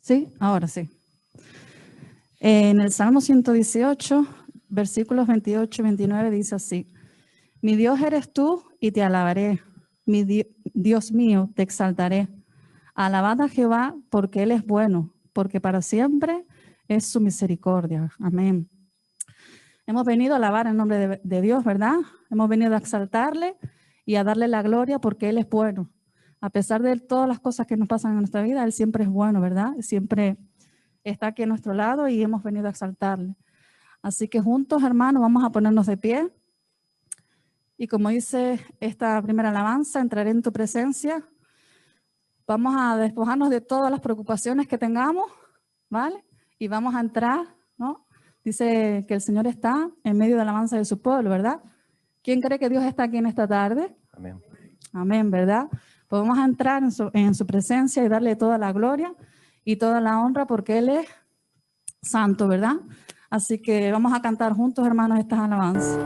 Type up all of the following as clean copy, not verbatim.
Sí, ahora sí. En el Salmo 118, versículos 28 y 29 dice así: Mi Dios eres tú y te alabaré. Dios mío, te exaltaré. Alabad a Jehová porque Él es bueno, porque para siempre es su misericordia. Amén. Hemos venido a alabar el nombre de Dios, ¿verdad? Hemos venido a exaltarle y a darle la gloria porque Él es bueno. A pesar de todas las cosas que nos pasan en nuestra vida, Él siempre es bueno, ¿verdad? Siempre está aquí a nuestro lado y hemos venido a exaltarle. Así que juntos, hermanos, vamos a ponernos de pie. Y como dice esta primera alabanza, entraré en tu presencia. Vamos a despojarnos de todas las preocupaciones que tengamos, ¿vale? Y vamos a entrar, ¿no? Dice que el Señor está en medio de la alabanza de su pueblo, ¿verdad? ¿Quién cree que Dios está aquí en esta tarde? Amén. Amén, ¿verdad? Pues vamos a entrar en su presencia y darle toda la gloria y toda la honra porque Él es santo, ¿verdad? Así que vamos a cantar juntos, hermanos, estas alabanzas.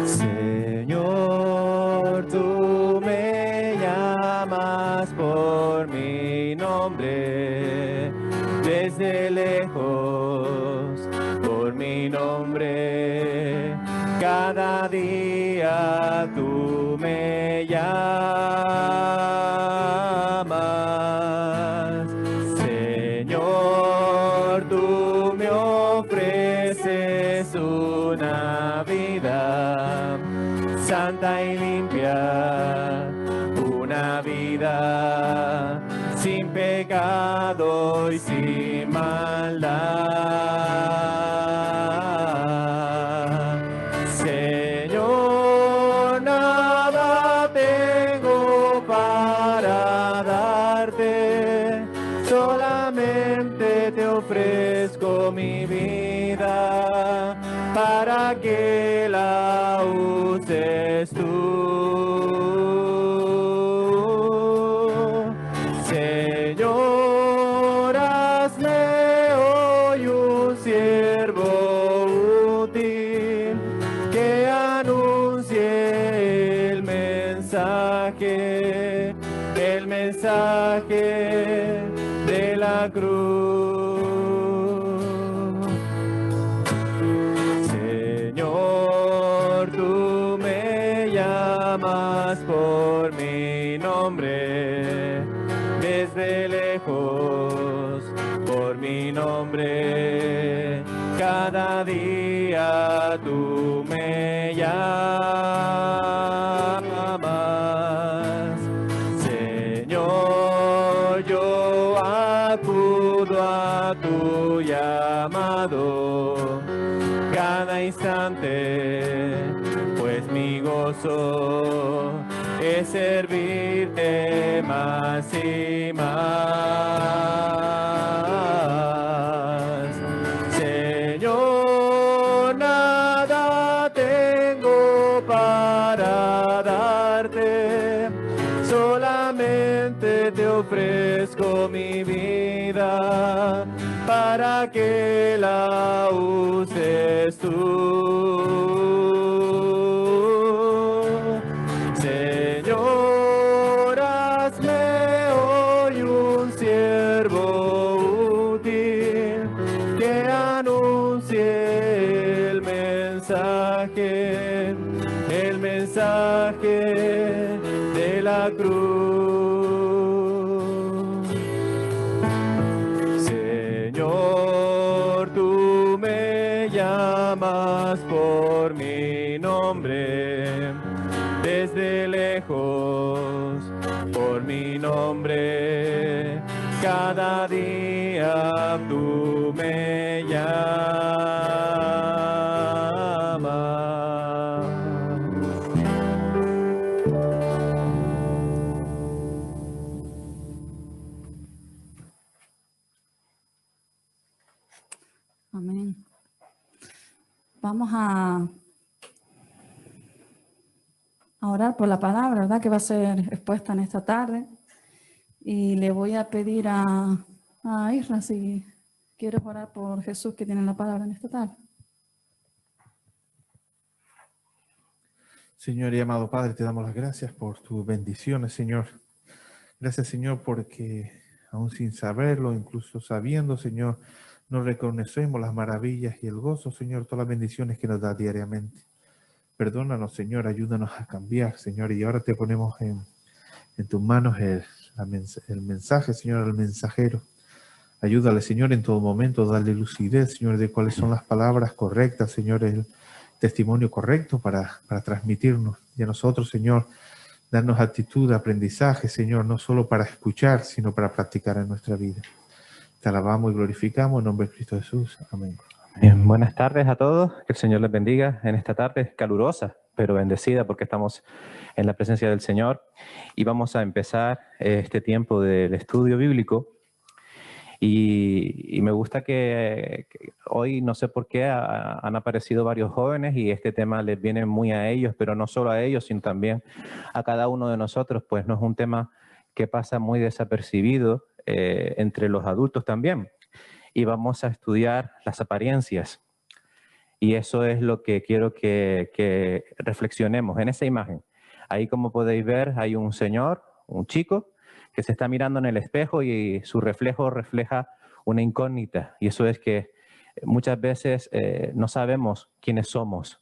Señor, tú me llamas por mi nombre, desde lejos, por mi nombre, cada día tú me llamas. Señor, tú me ofreces una vida santa y limpia, una vida sin pecado y sin maldad. Señor, nada tengo para darte, solamente te ofrezco mi vida para que la uses tú. Señor, hazme hoy un siervo útil que anuncie el mensaje de la cruz. Señor, tú me llamas por mi nombre, desde lejos, por mi nombre, cada día tú me llamas. Señor, yo acudo a tu llamado cada instante, pues mi gozo es servirte más y más. Señor, nada tengo para darte, solamente te ofrezco mi vida para que la uses tú. Señor, hazme hoy un siervo útil que anuncie el mensaje de la cruz. Señor, tú me llamas por mi nombre, desde lejos, por mi nombre, cada día tú me llamas. Amén. Vamos a a orar por la palabra, ¿verdad? Que va a ser expuesta en esta tarde. Y le voy a pedir a Isra si quieres orar por Jesús que tiene la palabra en esta tarde. Señor y amado Padre, te damos las gracias por tus bendiciones, Señor. Gracias, Señor, porque aún sin saberlo, incluso sabiendo, Señor, nos reconocemos las maravillas y el gozo, Señor, todas las bendiciones que nos da diariamente. Perdónanos, Señor, ayúdanos a cambiar, Señor, y ahora te ponemos en tus manos el mensaje, Señor, al mensajero. Ayúdale, Señor, en todo momento, dale lucidez, Señor, de cuáles son las palabras correctas, Señor, el testimonio correcto para transmitirnos. Y a nosotros, Señor, darnos actitud, aprendizaje, Señor, no solo para escuchar, sino para practicar en nuestra vida. Te alabamos y glorificamos en nombre de Cristo Jesús. Amén. Bien, buenas tardes a todos. Que el Señor les bendiga en esta tarde calurosa, pero bendecida porque estamos en la presencia del Señor. Y vamos a empezar este tiempo del estudio bíblico. Y me gusta que hoy, no sé por qué, han aparecido varios jóvenes y este tema les viene muy a ellos, pero no solo a ellos, sino también a cada uno de nosotros, pues no es un tema que pasa muy desapercibido entre los adultos también. Y vamos a estudiar las apariencias. Y eso es lo que quiero que reflexionemos en esa imagen. Ahí, como podéis ver, hay un señor, un chico, que se está mirando en el espejo y su reflejo refleja una incógnita. Y eso es que muchas veces no sabemos quiénes somos.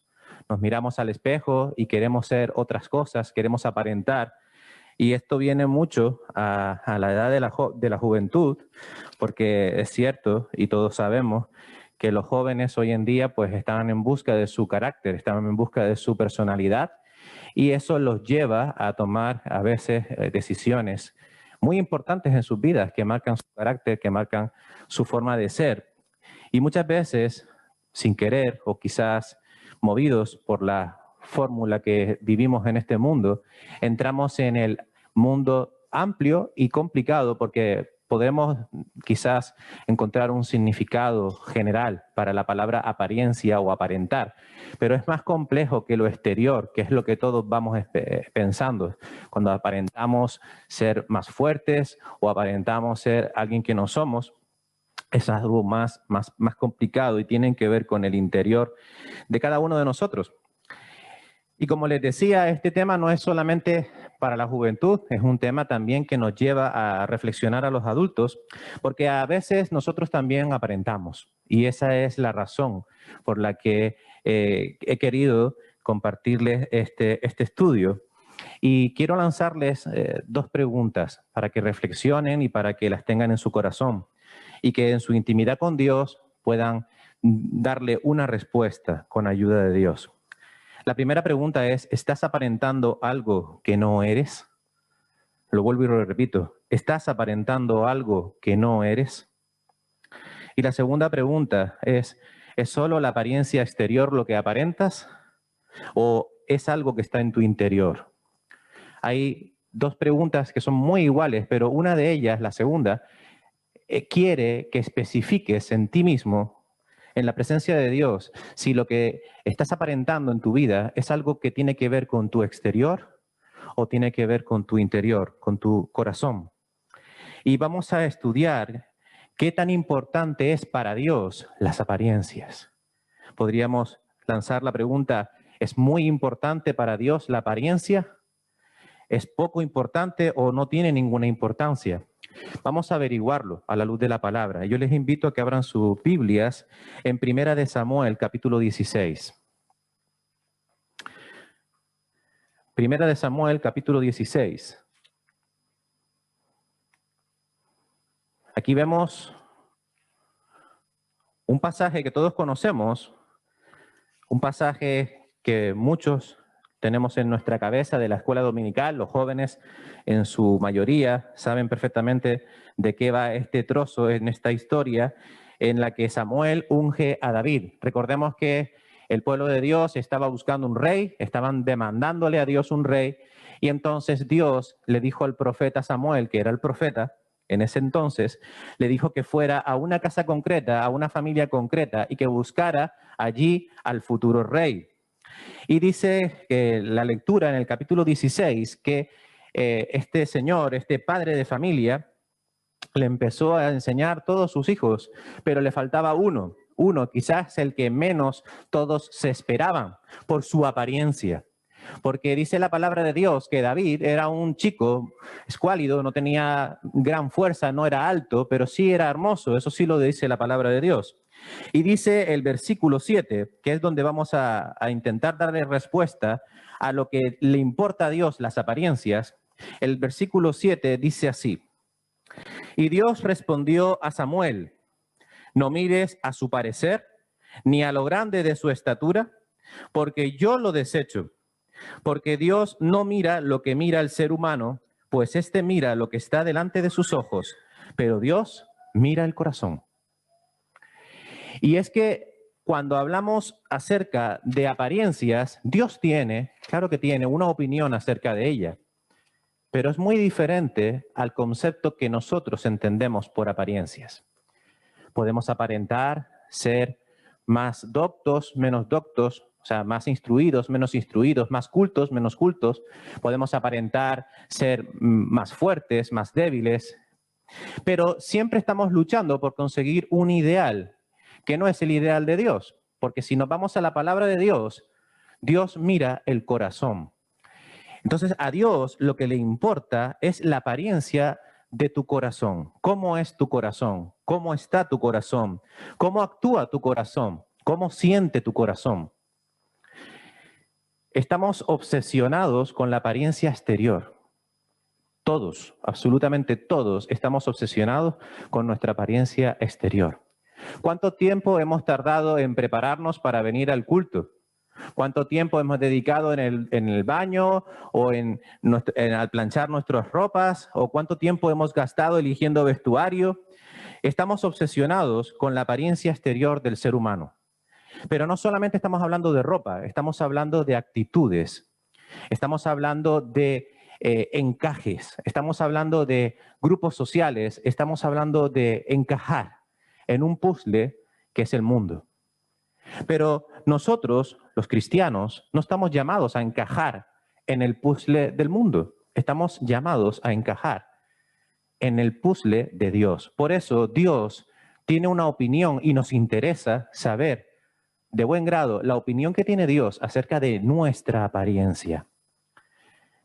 Nos miramos al espejo y queremos ser otras cosas, queremos aparentar. Y esto viene mucho a la edad de la juventud, porque es cierto, y todos sabemos, que los jóvenes hoy en día pues están en busca de su carácter, están en busca de su personalidad, y eso los lleva a tomar a veces decisiones muy importantes en sus vidas, que marcan su carácter, que marcan su forma de ser. Y muchas veces, sin querer o quizás movidos por la fórmula que vivimos en este mundo, entramos en el mundo amplio y complicado porque podemos quizás encontrar un significado general para la palabra apariencia o aparentar, pero es más complejo que lo exterior, que es lo que todos vamos pensando. Cuando aparentamos ser más fuertes o aparentamos ser alguien que no somos, es algo más complicado y tienen que ver con el interior de cada uno de nosotros. Y como les decía, este tema no es solamente para la juventud, es un tema también que nos lleva a reflexionar a los adultos, porque a veces nosotros también aparentamos. Y esa es la razón por la que he querido compartirles este estudio. Y quiero lanzarles dos preguntas para que reflexionen y para que las tengan en su corazón y que en su intimidad con Dios puedan darle una respuesta con ayuda de Dios. La primera pregunta es, ¿estás aparentando algo que no eres? Lo vuelvo y lo repito, ¿estás aparentando algo que no eres? Y la segunda pregunta ¿es solo la apariencia exterior lo que aparentas? ¿O es algo que está en tu interior? Hay dos preguntas que son muy iguales, pero una de ellas, la segunda, quiere que especifiques en ti mismo, en la presencia de Dios, si lo que estás aparentando en tu vida es algo que tiene que ver con tu exterior o tiene que ver con tu interior, con tu corazón. Y vamos a estudiar qué tan importante es para Dios las apariencias. Podríamos lanzar la pregunta, ¿es muy importante para Dios la apariencia? ¿Es poco importante o no tiene ninguna importancia? Vamos a averiguarlo a la luz de la palabra. Yo les invito a que abran sus Biblias en 1 de Samuel, capítulo 16. 1 de Samuel, capítulo 16. Aquí vemos un pasaje que todos conocemos, un pasaje que muchos tenemos en nuestra cabeza de la escuela dominical. Los jóvenes en su mayoría saben perfectamente de qué va este trozo en esta historia en la que Samuel unge a David. Recordemos que el pueblo de Dios estaba buscando un rey, estaban demandándole a Dios un rey, y entonces Dios le dijo al profeta Samuel, que era el profeta en ese entonces, le dijo que fuera a una casa concreta, a una familia concreta, y que buscara allí al futuro rey. Y dice la lectura en el capítulo 16 que este señor, este padre de familia, le empezó a enseñar a todos sus hijos, pero le faltaba uno, quizás el que menos todos se esperaban por su apariencia. Porque dice la palabra de Dios que David era un chico escuálido, no tenía gran fuerza, no era alto, pero sí era hermoso, eso sí lo dice la palabra de Dios. Y dice el versículo 7, que es donde vamos a intentar darle respuesta a lo que le importa a Dios, las apariencias. El versículo 7 dice así: y Dios respondió a Samuel: no mires a su parecer, ni a lo grande de su estatura, porque yo lo desecho. Porque Dios no mira lo que mira el ser humano, pues éste mira lo que está delante de sus ojos, pero Dios mira el corazón. Y es que cuando hablamos acerca de apariencias, Dios tiene, claro que tiene, una opinión acerca de ella, pero es muy diferente al concepto que nosotros entendemos por apariencias. Podemos aparentar ser más doctos, menos doctos, o sea, más instruidos, menos instruidos, más cultos, menos cultos. Podemos aparentar ser más fuertes, más débiles, pero siempre estamos luchando por conseguir un ideal que no es el ideal de Dios, porque si nos vamos a la palabra de Dios, Dios mira el corazón. Entonces, a Dios lo que le importa es la apariencia de tu corazón. ¿Cómo es tu corazón? ¿Cómo está tu corazón? ¿Cómo actúa tu corazón? ¿Cómo siente tu corazón? Estamos obsesionados con la apariencia exterior. Todos, absolutamente todos, estamos obsesionados con nuestra apariencia exterior. ¿Cuánto tiempo hemos tardado en prepararnos para venir al culto? ¿Cuánto tiempo hemos dedicado en el baño o al planchar nuestras ropas? ¿O cuánto tiempo hemos gastado eligiendo vestuario? Estamos obsesionados con la apariencia exterior del ser humano. Pero no solamente estamos hablando de ropa, estamos hablando de actitudes, estamos hablando de encajes, estamos hablando de grupos sociales, estamos hablando de encajar en un puzzle que es el mundo. Pero nosotros, los cristianos, no estamos llamados a encajar en el puzzle del mundo. Estamos llamados a encajar en el puzzle de Dios. Por eso Dios tiene una opinión y nos interesa saber de buen grado la opinión que tiene Dios acerca de nuestra apariencia.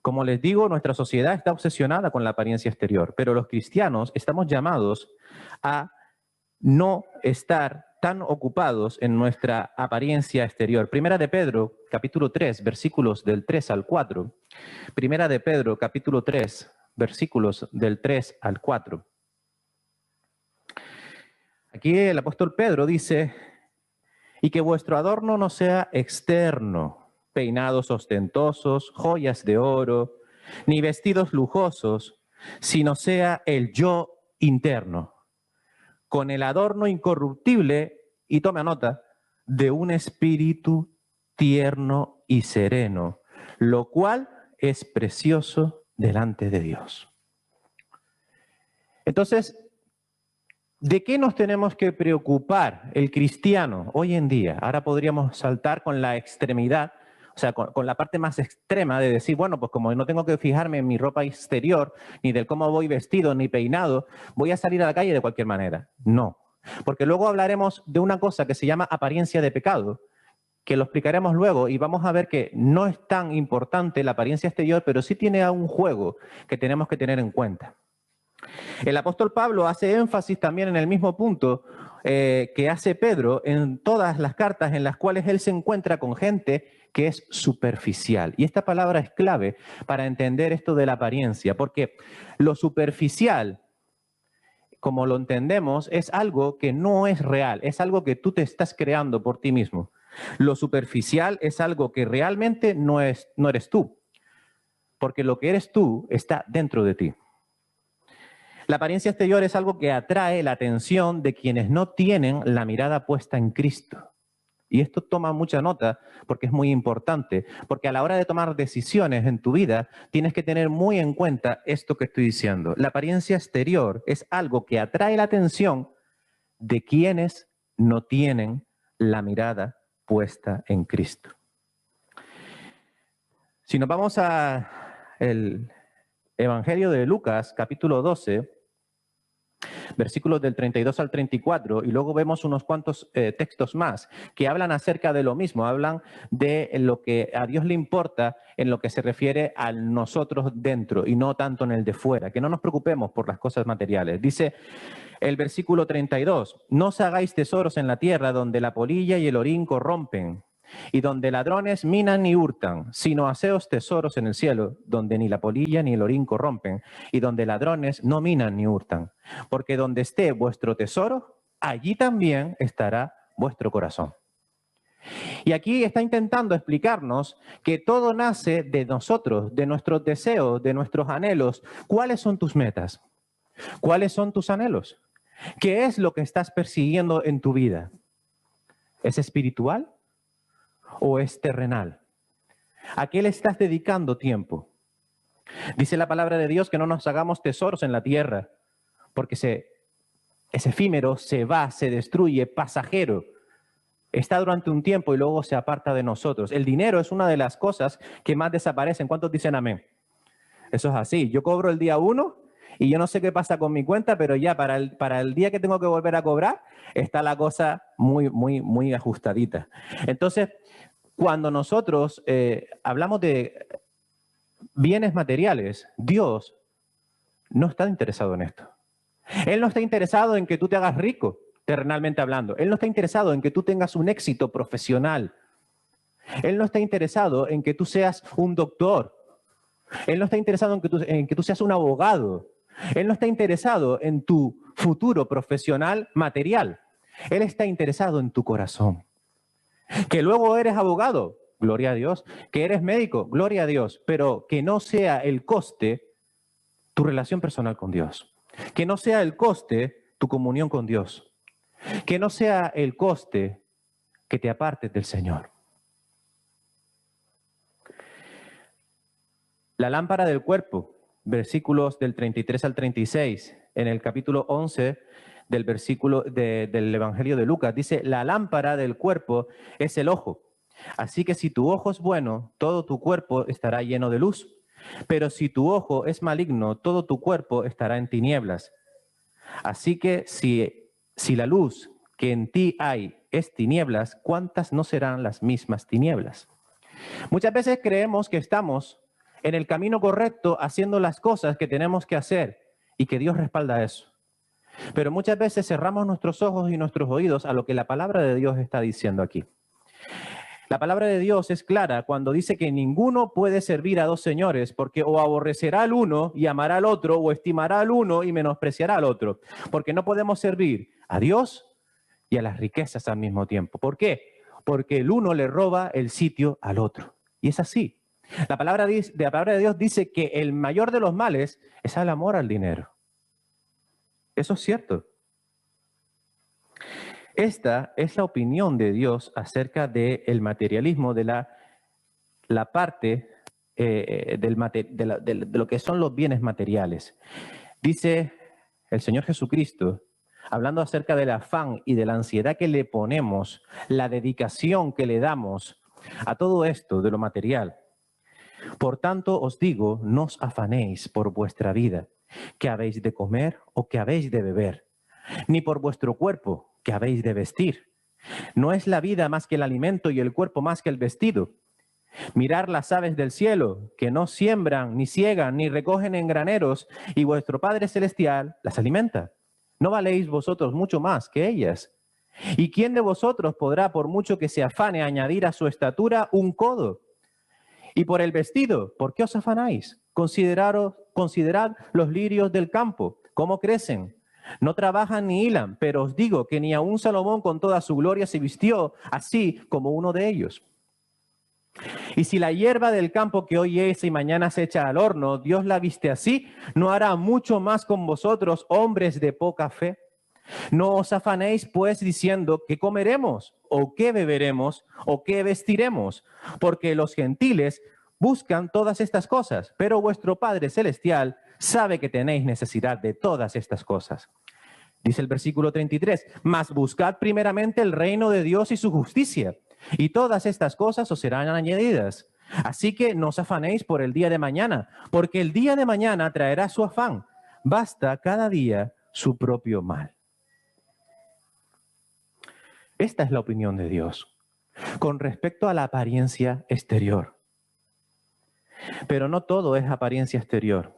Como les digo, nuestra sociedad está obsesionada con la apariencia exterior, pero los cristianos estamos llamados a no estar tan ocupados en nuestra apariencia exterior. Primera de Pedro, capítulo 3, versículos del 3 al 4. Primera de Pedro, capítulo 3, versículos del 3 al 4. Aquí el apóstol Pedro dice: y que vuestro adorno no sea externo, peinados ostentosos, joyas de oro, ni vestidos lujosos, sino sea el yo interno, con el adorno incorruptible, y tome nota, de un espíritu tierno y sereno, lo cual es precioso delante de Dios. Entonces, ¿de qué nos tenemos que preocupar el cristiano hoy en día? Ahora podríamos saltar con la extremidad, o sea, con la parte más extrema de decir, bueno, pues como no tengo que fijarme en mi ropa exterior, ni del cómo voy vestido, ni peinado, voy a salir a la calle de cualquier manera. No, porque luego hablaremos de una cosa que se llama apariencia de pecado, que lo explicaremos luego y vamos a ver que no es tan importante la apariencia exterior, pero sí tiene un juego que tenemos que tener en cuenta. El apóstol Pablo hace énfasis también en el mismo punto que hace Pedro en todas las cartas en las cuales él se encuentra con gente que es superficial. Y esta palabra es clave para entender esto de la apariencia, porque lo superficial, como lo entendemos, es algo que no es real, es algo que tú te estás creando por ti mismo. Lo superficial es algo que realmente no eres tú, porque lo que eres tú está dentro de ti. La apariencia exterior es algo que atrae la atención de quienes no tienen la mirada puesta en Cristo. Y esto toma mucha nota porque es muy importante, porque a la hora de tomar decisiones en tu vida tienes que tener muy en cuenta esto que estoy diciendo. La apariencia exterior es algo que atrae la atención de quienes no tienen la mirada puesta en Cristo. Si nos vamos a el Evangelio de Lucas, capítulo 12, versículos del 32 al 34, y luego vemos unos cuantos textos más que hablan acerca de lo mismo, hablan de lo que a Dios le importa en lo que se refiere a nosotros dentro y no tanto en el de fuera, que no nos preocupemos por las cosas materiales. Dice el versículo 32, no os hagáis tesoros en la tierra donde la polilla y el orín corrompen, y donde ladrones minan y hurtan, sino haceos tesoros en el cielo, donde ni la polilla ni el orín corrompen, y donde ladrones no minan ni hurtan. Porque donde esté vuestro tesoro, allí también estará vuestro corazón. Y aquí está intentando explicarnos que todo nace de nosotros, de nuestros deseos, de nuestros anhelos. ¿Cuáles son tus metas? ¿Cuáles son tus anhelos? ¿Qué es lo que estás persiguiendo en tu vida? ¿Es espiritual o es terrenal? ¿A qué le estás dedicando tiempo? Dice la palabra de Dios que no nos hagamos tesoros en la tierra, porque es efímero, se va, se destruye, pasajero. Está durante un tiempo y luego se aparta de nosotros. El dinero es una de las cosas que más desaparecen. ¿Cuántos dicen amén? Eso es así. Yo cobro el día 1 y yo no sé qué pasa con mi cuenta, pero ya para el día que tengo que volver a cobrar, está la cosa muy ajustadita. Entonces, cuando nosotros hablamos de bienes materiales, Dios no está interesado en esto. Él no está interesado en que tú te hagas rico, terrenalmente hablando. Él no está interesado en que tú tengas un éxito profesional. Él no está interesado en que tú seas un doctor. Él no está interesado en que tú seas un abogado. Él no está interesado en tu futuro profesional material. Él está interesado en tu corazón. Que luego eres abogado, gloria a Dios. Que eres médico, gloria a Dios. Pero que no sea el coste tu relación personal con Dios. Que no sea el coste tu comunión con Dios. Que no sea el coste que te apartes del Señor. La lámpara del cuerpo, versículos del 33 al 36, en el capítulo 11 del versículo del Evangelio de Lucas, dice, la lámpara del cuerpo es el ojo. Así que si tu ojo es bueno, todo tu cuerpo estará lleno de luz. Pero si tu ojo es maligno, todo tu cuerpo estará en tinieblas. Así que si la luz que en ti hay es tinieblas, ¿cuántas no serán las mismas tinieblas? Muchas veces creemos que estamos en el camino correcto haciendo las cosas que tenemos que hacer y que Dios respalda eso. Pero muchas veces cerramos nuestros ojos y nuestros oídos a lo que la palabra de Dios está diciendo aquí. La palabra de Dios es clara cuando dice que ninguno puede servir a dos señores, porque o aborrecerá al uno y amará al otro, o estimará al uno y menospreciará al otro. Porque no podemos servir a Dios y a las riquezas al mismo tiempo. ¿Por qué? Porque el uno le roba el sitio al otro. Y es así. La palabra de Dios dice que el mayor de los males es el amor al dinero. Eso es cierto. Esta es la opinión de Dios acerca del materialismo, de la parte de lo que son los bienes materiales. Dice el Señor Jesucristo, hablando acerca del afán y de la ansiedad que le ponemos, la dedicación que le damos a todo esto de lo material. Por tanto os digo, no os afanéis por vuestra vida, que habéis de comer o que habéis de beber, ni por vuestro cuerpo, que habéis de vestir. ¿No es la vida más que el alimento y el cuerpo más que el vestido? Mirad las aves del cielo, que no siembran, ni ciegan, ni recogen en graneros, y vuestro Padre Celestial las alimenta. ¿No valéis vosotros mucho más que ellas? ¿Y quién de vosotros podrá, por mucho que se afane, añadir a su estatura un codo? Y por el vestido, ¿por qué os afanáis? Considerad los lirios del campo, cómo crecen. No trabajan ni hilan, pero os digo que ni aun Salomón con toda su gloria se vistió así como uno de ellos. Y si la hierba del campo que hoy es y mañana se echa al horno, Dios la viste así, ¿no hará mucho más con vosotros, hombres de poca fe? No os afanéis, pues, diciendo qué comeremos, o qué beberemos, o qué vestiremos, porque los gentiles buscan todas estas cosas, pero vuestro Padre Celestial sabe que tenéis necesidad de todas estas cosas. Dice el versículo 33, mas buscad primeramente el reino de Dios y su justicia, y todas estas cosas os serán añadidas. Así que no os afanéis por el día de mañana, porque el día de mañana traerá su afán. Basta cada día su propio mal. Esta es la opinión de Dios con respecto a la apariencia exterior. Pero no todo es apariencia exterior.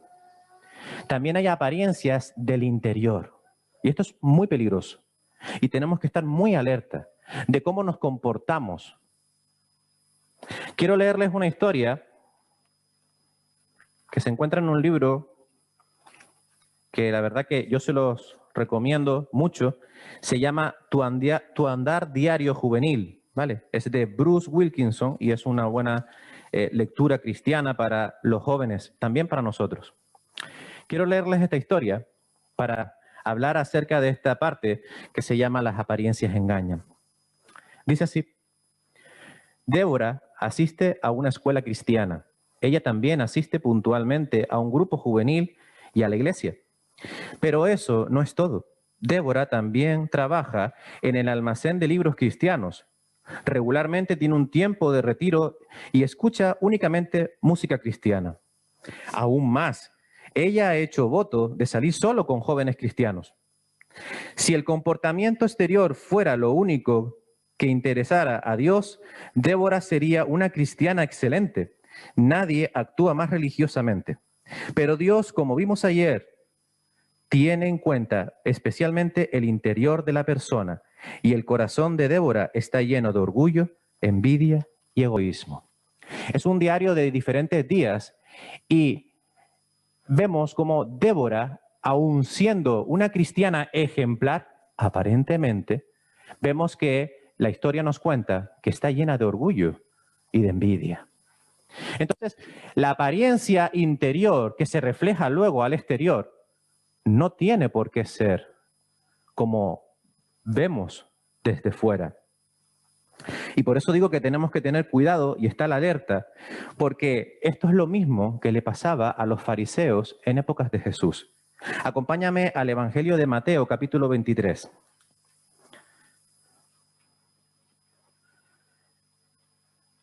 También hay apariencias del interior. Y esto es muy peligroso. Y tenemos que estar muy alerta de cómo nos comportamos. Quiero leerles una historia que se encuentra en un libro que la verdad que yo se los recomiendo mucho. Se llama Tu andar diario juvenil, ¿vale? Es de Bruce Wilkinson y es una buena lectura cristiana para los jóvenes, también para nosotros. Quiero leerles esta historia para hablar acerca de esta parte que se llama las apariencias engañan. Dice así: Débora asiste a una escuela cristiana. Ella también asiste puntualmente a un grupo juvenil y a la iglesia. Pero eso no es todo. Débora también trabaja en el almacén de libros cristianos. Regularmente tiene un tiempo de retiro y escucha únicamente música cristiana. Aún más, ella ha hecho voto de salir solo con jóvenes cristianos. Si el comportamiento exterior fuera lo único que interesara a Dios, Débora sería una cristiana excelente. Nadie actúa más religiosamente. Pero Dios, como vimos ayer, tiene en cuenta especialmente el interior de la persona, y el corazón de Débora está lleno de orgullo, envidia y egoísmo. Es un diario de diferentes días y vemos como Débora, aun siendo una cristiana ejemplar, aparentemente, vemos que la historia nos cuenta que está llena de orgullo y de envidia. Entonces, la apariencia interior que se refleja luego al exterior no tiene por qué ser como vemos desde fuera. Y por eso digo que tenemos que tener cuidado y estar alerta, porque esto es lo mismo que le pasaba a los fariseos en épocas de Jesús. Acompáñame al Evangelio de Mateo, capítulo 23.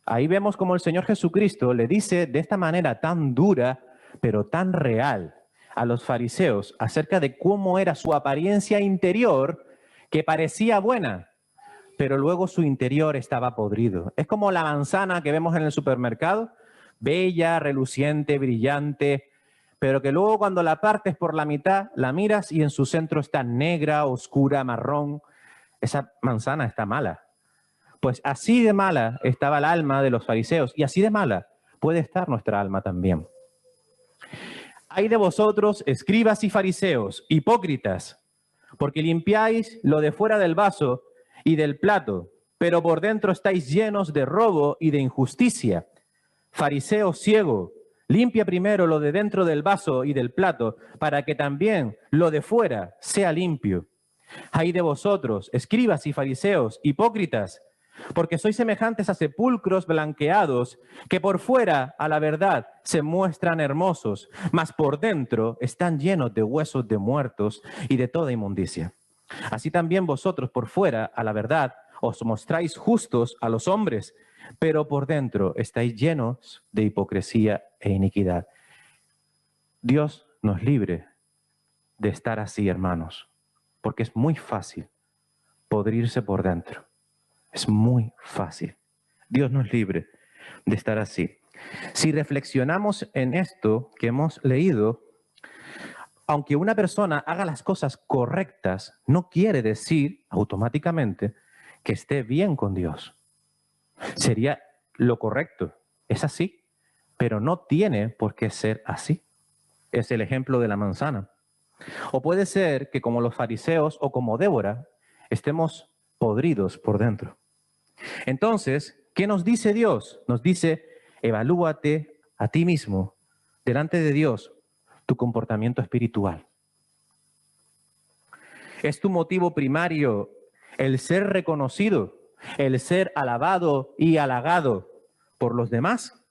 Ahí vemos como el Señor Jesucristo le dice de esta manera tan dura, pero tan real, a los fariseos acerca de cómo era su apariencia interior, que parecía buena, pero luego su interior estaba podrido. Es como la manzana que vemos en el supermercado, bella, reluciente, brillante, pero que luego cuando la partes por la mitad, la miras y en su centro está negra, oscura, marrón. Esa manzana está mala. Pues así de mala estaba el alma de los fariseos y así de mala puede estar nuestra alma también. Ay de vosotros, escribas y fariseos, hipócritas, porque limpiáis lo de fuera del vaso y del plato, pero por dentro estáis llenos de robo y de injusticia. Fariseo ciego, limpia primero lo de dentro del vaso y del plato, para que también lo de fuera sea limpio. Ay de vosotros, escribas y fariseos, hipócritas, porque sois semejantes a sepulcros blanqueados, que por fuera, a la verdad, se muestran hermosos, mas por dentro están llenos de huesos de muertos y de toda inmundicia. Así también vosotros por fuera, a la verdad, os mostráis justos a los hombres, pero por dentro estáis llenos de hipocresía e iniquidad. Dios nos libre de estar así, hermanos, porque es muy fácil podrirse por dentro. Es muy fácil. Dios nos libre de estar así. Si reflexionamos en esto que hemos leído, aunque una persona haga las cosas correctas, no quiere decir automáticamente que esté bien con Dios. Sería lo correcto. Es así, pero no tiene por qué ser así. Es el ejemplo de la manzana. O puede ser que como los fariseos o como Débora, estemos podridos por dentro. Entonces, ¿qué nos dice Dios? Nos dice, evalúate a ti mismo, delante de Dios, tu comportamiento espiritual. ¿Es tu motivo primario el ser reconocido, el ser alabado y halagado por los demás?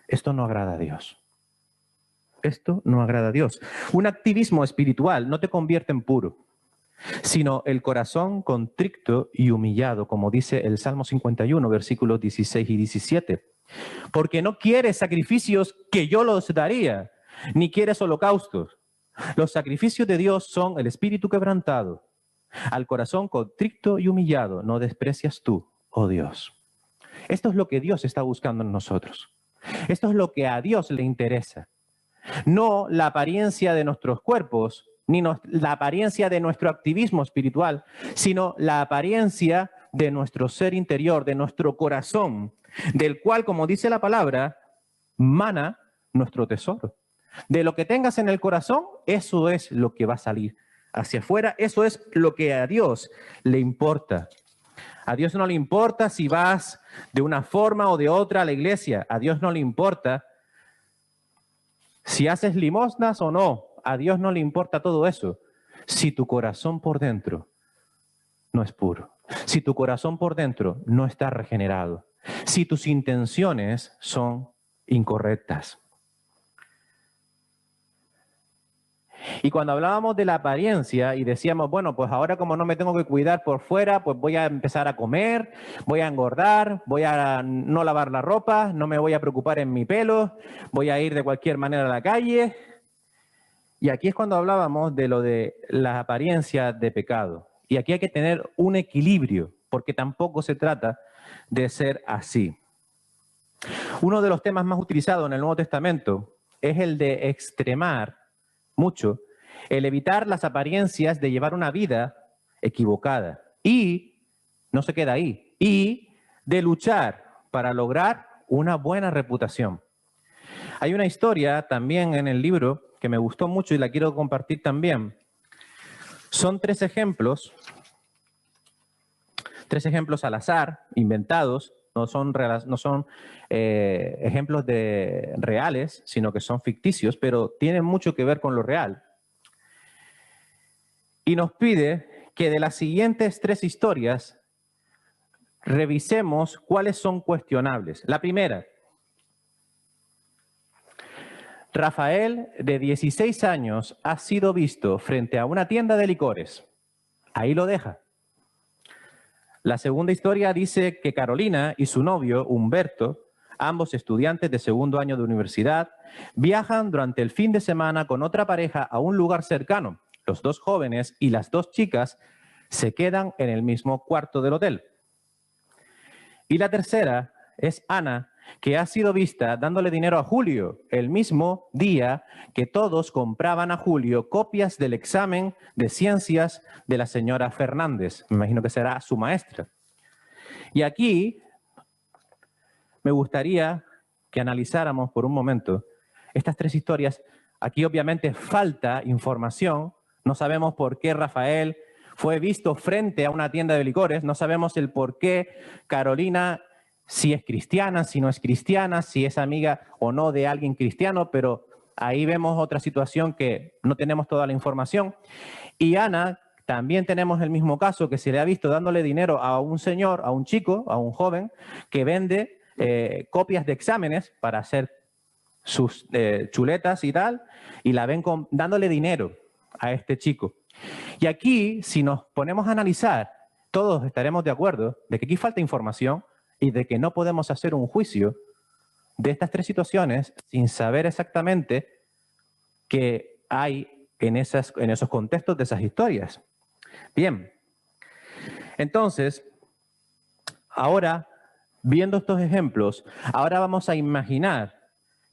Esto no agrada a Dios. Esto no agrada a Dios. Un activismo espiritual no te convierte en puro, sino el corazón contrito y humillado, como dice el Salmo 51, versículos 16 y 17. Porque no quieres sacrificios que yo los daría, ni quieres holocaustos. Los sacrificios de Dios son el espíritu quebrantado, al corazón contrito y humillado. No desprecias tú, oh Dios. Esto es lo que Dios está buscando en nosotros. Esto es lo que a Dios le interesa. No la apariencia de nuestros cuerpos, ni la apariencia de nuestro activismo espiritual, sino la apariencia de nuestro ser interior, de nuestro corazón, del cual, como dice la palabra, mana nuestro tesoro. De lo que tengas en el corazón, eso es lo que va a salir hacia afuera, eso es lo que a Dios le importa. A Dios no le importa si vas de una forma o de otra a la iglesia, a Dios no le importa si haces limosnas o no, a Dios no le importa todo eso. Si tu corazón por dentro no es puro, si tu corazón por dentro no está regenerado, si tus intenciones son incorrectas. Y cuando hablábamos de la apariencia y decíamos, bueno, pues ahora como no me tengo que cuidar por fuera, pues voy a empezar a comer, voy a engordar, voy a no lavar la ropa, no me voy a preocupar en mi pelo, voy a ir de cualquier manera a la calle. Y aquí es cuando hablábamos de lo de las apariencias de pecado. Y aquí hay que tener un equilibrio, porque tampoco se trata de ser así. Uno de los temas más utilizados en el Nuevo Testamento es el de extremar mucho, el evitar las apariencias de llevar una vida equivocada. Y no se queda ahí. Y de luchar para lograr una buena reputación. Hay una historia también en el libro que me gustó mucho y la quiero compartir también. Son tres ejemplos al azar, inventados, no son ejemplos reales, sino que son ficticios, pero tienen mucho que ver con lo real. Y nos pide que de las siguientes tres historias revisemos cuáles son cuestionables. La primera, Rafael, de 16 años, ha sido visto frente a una tienda de licores. Ahí lo deja. La segunda historia dice que Carolina y su novio, Humberto, ambos estudiantes de segundo año de universidad, viajan durante el fin de semana con otra pareja a un lugar cercano. Los dos jóvenes y las dos chicas se quedan en el mismo cuarto del hotel. Y la tercera es Ana, que ha sido vista dándole dinero a Julio el mismo día que todos compraban a Julio copias del examen de ciencias de la señora Fernández. Me imagino que será su maestra. Y aquí me gustaría que analizáramos por un momento estas tres historias. Aquí obviamente falta información. No sabemos por qué Rafael fue visto frente a una tienda de licores. No sabemos el por qué Carolina, si es cristiana, si no es cristiana, si es amiga o no de alguien cristiano, pero ahí vemos otra situación que no tenemos toda la información. Y Ana, también tenemos el mismo caso, que se le ha visto dándole dinero a un señor, a un chico, a un joven, que vende copias de exámenes para hacer sus chuletas y tal, y la ven dándole dinero a este chico. Y aquí, si nos ponemos a analizar, todos estaremos de acuerdo de que aquí falta información y de que no podemos hacer un juicio de estas tres situaciones sin saber exactamente qué hay en esos contextos de esas historias. Bien, entonces, ahora, viendo estos ejemplos, ahora vamos a imaginar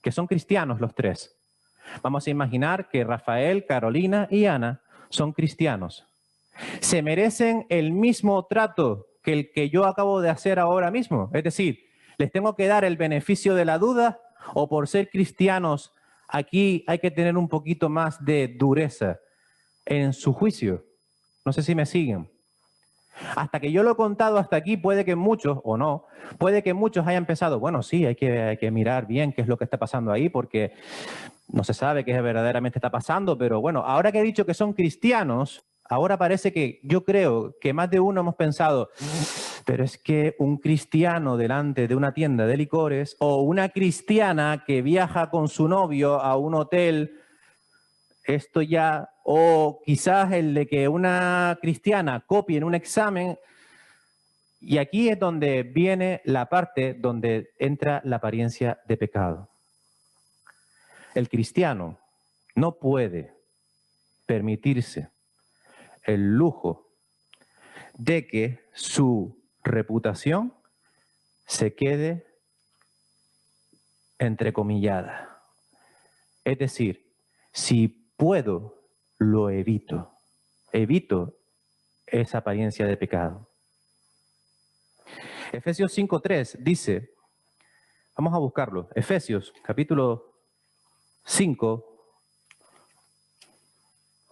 que son cristianos los tres. Vamos a imaginar que Rafael, Carolina y Ana son cristianos. ¿Se merecen el mismo trato que el que yo acabo de hacer ahora mismo? Es decir, ¿les tengo que dar el beneficio de la duda o por ser cristianos aquí hay que tener un poquito más de dureza en su juicio? No sé si me siguen. Hasta que yo lo he contado hasta aquí, puede que muchos, o no, puede que muchos hayan pensado, bueno, sí, hay que mirar bien qué es lo que está pasando ahí porque no se sabe qué verdaderamente está pasando, pero bueno, ahora que he dicho que son cristianos, ahora parece que yo creo que más de uno hemos pensado, pero es que un cristiano delante de una tienda de licores o una cristiana que viaja con su novio a un hotel, esto ya, o quizás el de que una cristiana copie en un examen, Y aquí es donde viene la parte donde entra la apariencia de pecado. El cristiano no puede permitirse el lujo de que su reputación se quede entrecomillada. Es decir, si puedo, lo evito. Evito esa apariencia de pecado. Efesios 5:3 dice, vamos a buscarlo, Efesios capítulo 5,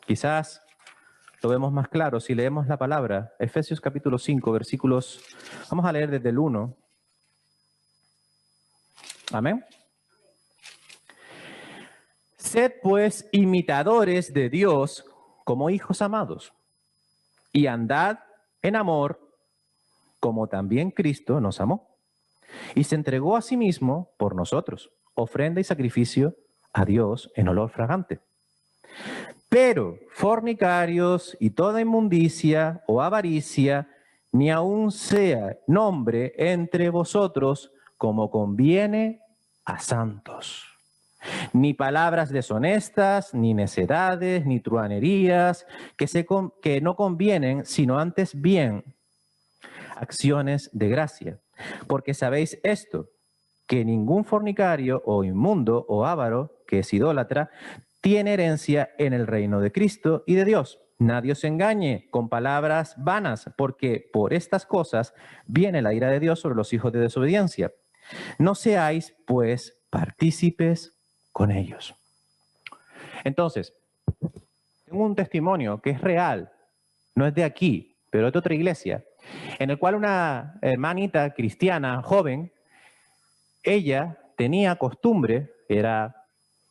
quizás lo vemos más claro si leemos la palabra, Efesios capítulo 5, versículos, vamos a leer desde el 1. Amén. Sed pues imitadores de Dios como hijos amados, y andad en amor, como también Cristo nos amó, y se entregó a sí mismo por nosotros, ofrenda y sacrificio a Dios en olor fragante. Pero fornicarios y toda inmundicia o avaricia, ni aun sea nombre entre vosotros como conviene a santos. Ni palabras deshonestas, ni necedades, ni truhanerías, que no convienen, sino antes bien acciones de gracia. Porque sabéis esto, que ningún fornicario o inmundo o avaro, que es idólatra, tiene herencia en el reino de Cristo y de Dios. Nadie os engañe con palabras vanas, porque por estas cosas viene la ira de Dios sobre los hijos de desobediencia. No seáis, pues, partícipes con ellos. Entonces, tengo un testimonio que es real, no es de aquí, pero es de otra iglesia, en el cual una hermanita cristiana joven, ella tenía costumbre, era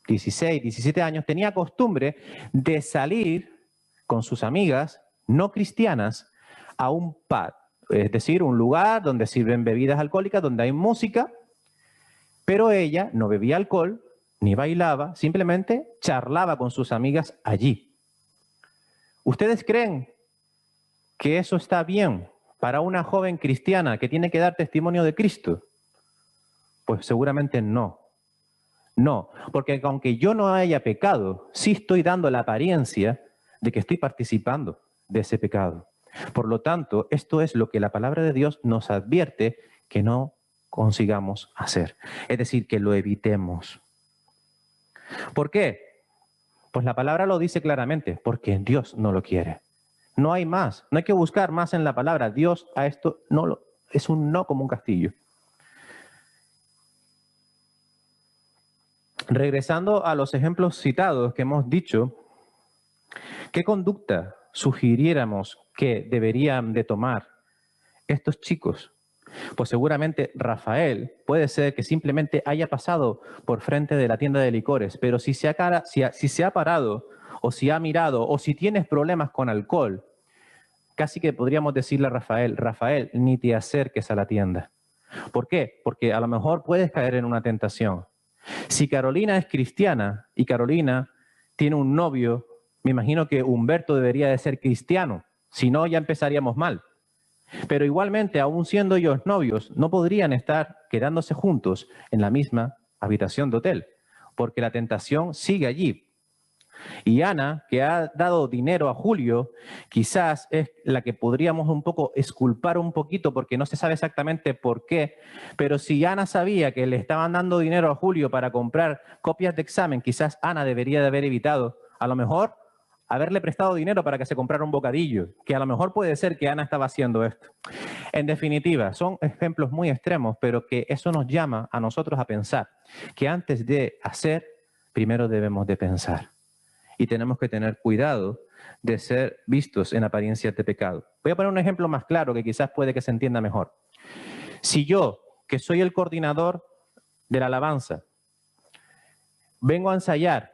16, 17 años, tenía costumbre de salir con sus amigas no cristianas a un pub, es decir, un lugar donde sirven bebidas alcohólicas, donde hay música, pero ella no bebía alcohol, ni bailaba, simplemente charlaba con sus amigas allí. ¿Ustedes creen que eso está bien para una joven cristiana que tiene que dar testimonio de Cristo? Pues seguramente no. No, porque aunque yo no haya pecado, sí estoy dando la apariencia de que estoy participando de ese pecado. Por lo tanto, esto es lo que la palabra de Dios nos advierte que no consigamos hacer. Es decir, que lo evitemos. ¿Por qué? Pues la palabra lo dice claramente, porque Dios no lo quiere. No hay más, no hay que buscar más en la palabra. Dios a esto es un no como un castillo. Regresando a los ejemplos citados que hemos dicho, ¿qué conducta sugiriéramos que deberían de tomar estos chicos? Pues seguramente Rafael puede ser que simplemente haya pasado por frente de la tienda de licores, pero si se ha parado o si ha mirado o si tienes problemas con alcohol, casi que podríamos decirle a Rafael, Rafael, ni te acerques a la tienda. ¿Por qué? Porque a lo mejor puedes caer en una tentación. Si Carolina es cristiana y Carolina tiene un novio, me imagino que Humberto debería de ser cristiano, si no ya empezaríamos mal. Pero igualmente, aún siendo ellos novios, no podrían estar quedándose juntos en la misma habitación de hotel, porque la tentación sigue allí. Y Ana, que ha dado dinero a Julio, quizás es la que podríamos un poco exculpar un poquito, porque no se sabe exactamente por qué, pero si Ana sabía que le estaban dando dinero a Julio para comprar copias de examen, quizás Ana debería de haber evitado, a lo mejor, haberle prestado dinero para que se comprara un bocadillo, que a lo mejor puede ser que Ana estaba haciendo esto. En definitiva, son ejemplos muy extremos, pero que eso nos llama a nosotros a pensar que antes de hacer, primero debemos de pensar. Y tenemos que tener cuidado de ser vistos en apariencias de pecado. Voy a poner un ejemplo más claro que quizás puede que se entienda mejor. Si yo, que soy el coordinador de la alabanza, vengo a ensayar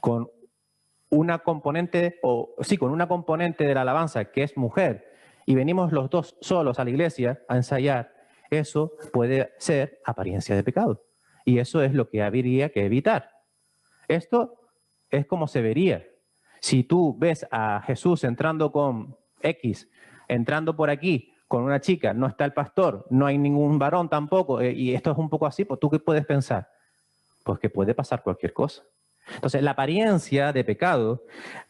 con una componente, con una componente de la alabanza que es mujer, y venimos los dos solos a la iglesia a ensayar, eso puede ser apariencia de pecado. Y eso es lo que habría que evitar. Esto es como se vería. Si tú ves a Jesús entrando con X, entrando por aquí con una chica, no está el pastor, no hay ningún varón tampoco, y esto es un poco así, pues ¿tú qué puedes pensar? Pues que puede pasar cualquier cosa. Entonces, la apariencia de pecado,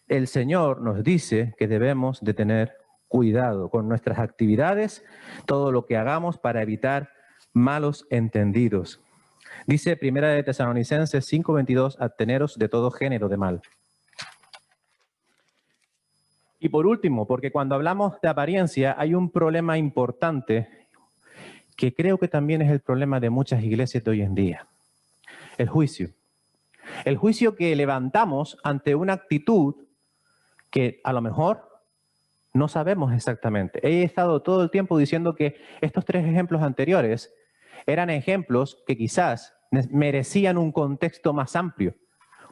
el Señor nos dice que debemos de tener cuidado con nuestras actividades, todo lo que hagamos para evitar malos entendidos. Dice Primera de Tesalonicenses 5:22, absteneros de todo género de mal. Y por último, porque cuando hablamos de apariencia hay un problema importante que creo que también es el problema de muchas iglesias de hoy en día. El juicio. El juicio que levantamos ante una actitud que a lo mejor no sabemos exactamente. He estado todo el tiempo diciendo que estos 3 ejemplos anteriores eran ejemplos que quizás merecían un contexto más amplio,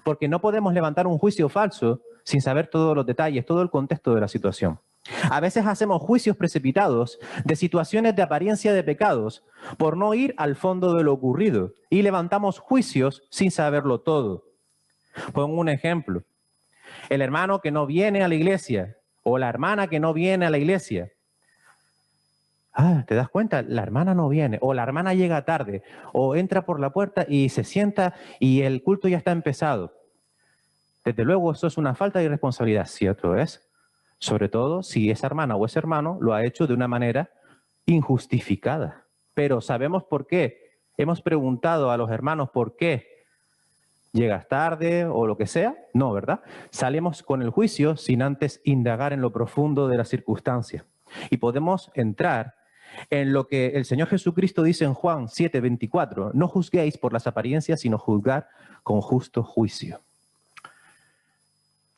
porque no podemos levantar un juicio falso sin saber todos los detalles, todo el contexto de la situación. A veces hacemos juicios precipitados de situaciones de apariencia de pecados por no ir al fondo de lo ocurrido y levantamos juicios sin saberlo todo. Pongo un ejemplo. El hermano que no viene a la iglesia o la hermana que no viene a la iglesia. ¿Te das cuenta? La hermana no viene, o la hermana llega tarde, o entra por la puerta y se sienta y el culto ya está empezado. Desde luego, eso es una falta de irresponsabilidad, ¿cierto es? Sobre todo si esa hermana o ese hermano lo ha hecho de una manera injustificada. Pero ¿sabemos por qué? Hemos preguntado a los hermanos por qué llegas tarde o lo que sea. No, ¿verdad? Salimos con el juicio sin antes indagar en lo profundo de la circunstancia. Y podemos entrar en lo que el Señor Jesucristo dice en Juan 7:24. No juzguéis por las apariencias, sino juzgar con justo juicio.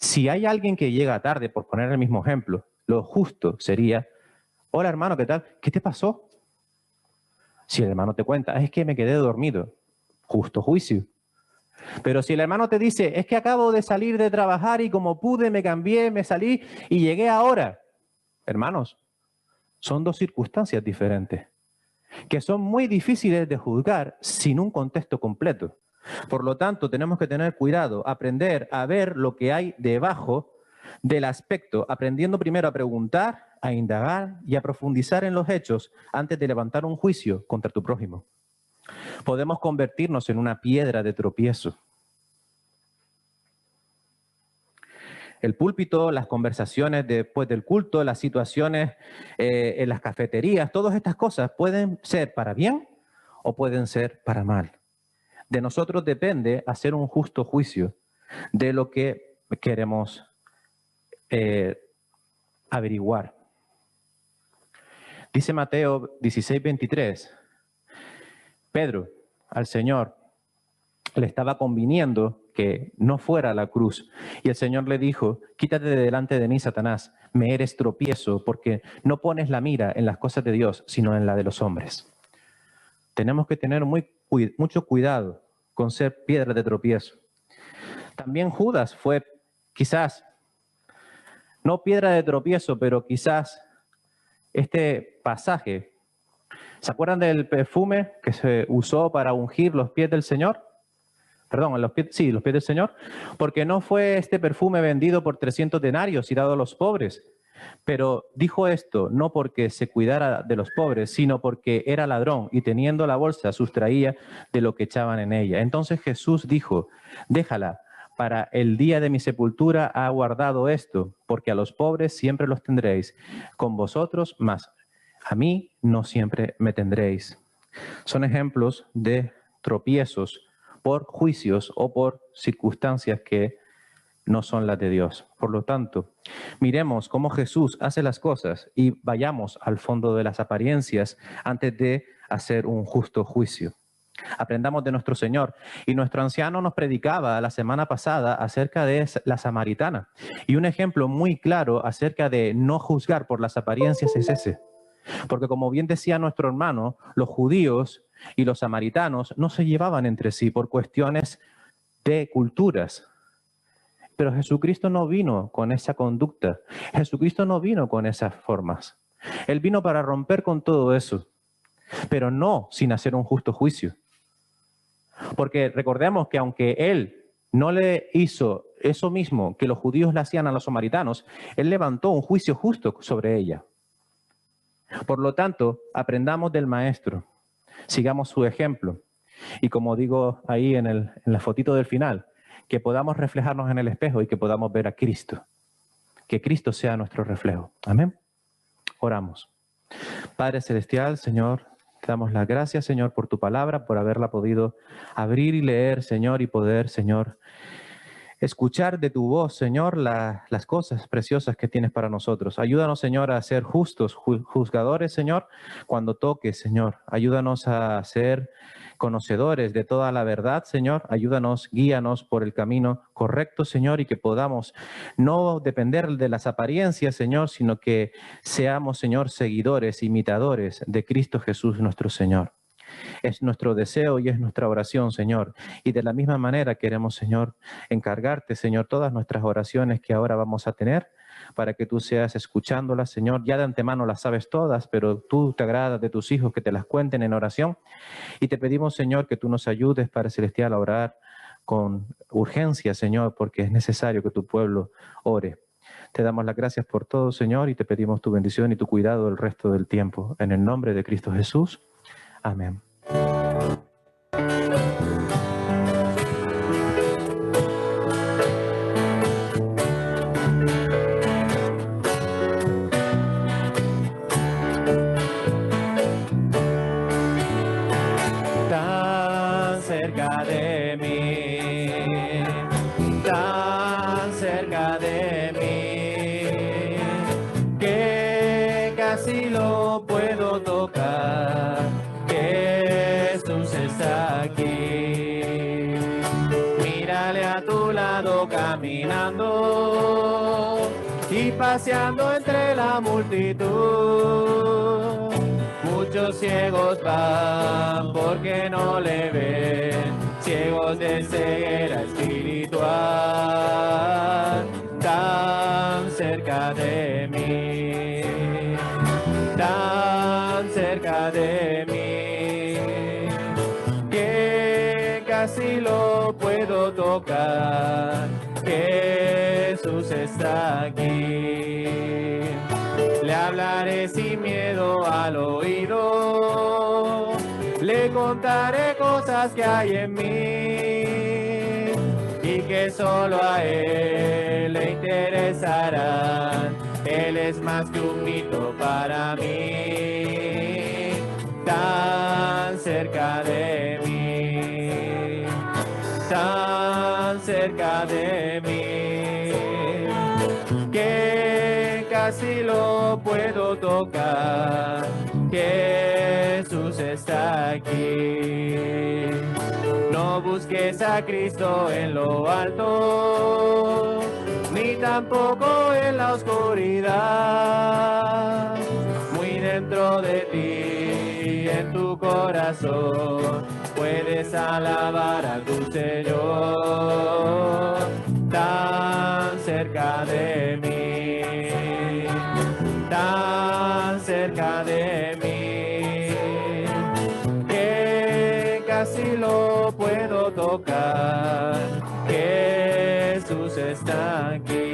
Si hay alguien que llega tarde, por poner el mismo ejemplo, lo justo sería, hola hermano, ¿qué tal? ¿Qué te pasó? Si el hermano te cuenta, es que me quedé dormido, justo juicio. Pero si el hermano te dice, es que acabo de salir de trabajar y como pude me cambié, me salí y llegué ahora. Hermanos, son 2 circunstancias diferentes, que son muy difíciles de juzgar sin un contexto completo. Por lo tanto, tenemos que tener cuidado, aprender a ver lo que hay debajo del aspecto, aprendiendo primero a preguntar, a indagar y a profundizar en los hechos antes de levantar un juicio contra tu prójimo. Podemos convertirnos en una piedra de tropiezo. El púlpito, las conversaciones después del culto, las situaciones en las cafeterías, todas estas cosas pueden ser para bien o pueden ser para mal. De nosotros depende hacer un justo juicio de lo que queremos averiguar. Dice Mateo 16:23, Pedro al Señor le estaba conviniendo que no fuera a la cruz. Y el Señor le dijo, quítate de delante de mí, Satanás, me eres tropiezo, porque no pones la mira en las cosas de Dios, sino en la de los hombres. Tenemos que tener mucho cuidado con ser piedra de tropiezo. También Judas fue quizás, no piedra de tropiezo, pero quizás este pasaje. ¿Se acuerdan del perfume que se usó para ungir los pies del Señor? Perdón, los pies del Señor. Porque no fue este perfume vendido por 300 denarios y dado a los pobres. Pero dijo esto no porque se cuidara de los pobres, sino porque era ladrón y teniendo la bolsa sustraía de lo que echaban en ella. Entonces Jesús dijo, déjala, para el día de mi sepultura ha guardado esto, porque a los pobres siempre los tendréis con vosotros, mas a mí no siempre me tendréis. Son ejemplos de tropiezos por juicios o por circunstancias que no son las de Dios. Por lo tanto, miremos cómo Jesús hace las cosas y vayamos al fondo de las apariencias antes de hacer un justo juicio. Aprendamos de nuestro Señor. Y nuestro anciano nos predicaba la semana pasada acerca de la samaritana. Y un ejemplo muy claro acerca de no juzgar por las apariencias es ese. Porque como bien decía nuestro hermano, los judíos y los samaritanos no se llevaban entre sí por cuestiones de culturas. Pero Jesucristo no vino con esa conducta. Jesucristo no vino con esas formas. Él vino para romper con todo eso, pero no sin hacer un justo juicio. Porque recordemos que aunque Él no le hizo eso mismo que los judíos le hacían a los samaritanos, Él levantó un juicio justo sobre ella. Por lo tanto, aprendamos del Maestro, sigamos su ejemplo. Y como digo ahí en la fotito del final, que podamos reflejarnos en el espejo y que podamos ver a Cristo. Que Cristo sea nuestro reflejo. Amén. Oramos. Padre Celestial, Señor, te damos las gracias, Señor, por tu palabra, por haberla podido abrir y leer, Señor, y poder, Señor, escuchar de tu voz, Señor, las cosas preciosas que tienes para nosotros. Ayúdanos, Señor, a ser justos, juzgadores, Señor, cuando toques, Señor. Ayúdanos a ser conocedores de toda la verdad, Señor. Ayúdanos, guíanos por el camino correcto, Señor, y que podamos no depender de las apariencias, Señor, sino que seamos, Señor, seguidores, imitadores de Cristo Jesús, nuestro Señor. Es nuestro deseo y es nuestra oración, Señor. Y de la misma manera queremos, Señor, encargarte, Señor, todas nuestras oraciones que ahora vamos a tener, para que tú seas escuchándolas, Señor. Ya de antemano las sabes todas, pero tú te agradas de tus hijos que te las cuenten en oración. Y te pedimos, Señor, que tú nos ayudes, Padre Celestial, a orar con urgencia, Señor, porque es necesario que tu pueblo ore. Te damos las gracias por todo, Señor, y te pedimos tu bendición y tu cuidado el resto del tiempo. En el nombre de Cristo Jesús. Amén. Tan cerca de mí, tan cerca de mí, que casi lo puedo tocar. Jesús está aquí. Mírale a tu lado caminando y paseando entre la multitud. Muchos ciegos van porque no le ven, ciegos de ceguera espiritual. Tan cerca de mí, tan cerca de mí, que casi lo puedo tocar. Jesús está aquí. Le hablaré sin miedo al oído, le contaré cosas que hay en mí y que solo a Él le interesarán. Él es más que un mito para mí, tan cerca de mí, tan cerca de mí, que casi lo puedo tocar. Jesús está aquí. No busques a Cristo en lo alto, ni tampoco en la oscuridad. Muy dentro de ti, en tu corazón, puedes alabar a tu Señor. Tan cerca de mí, tan cerca de mí, que casi lo puedo tocar. Jesús está aquí.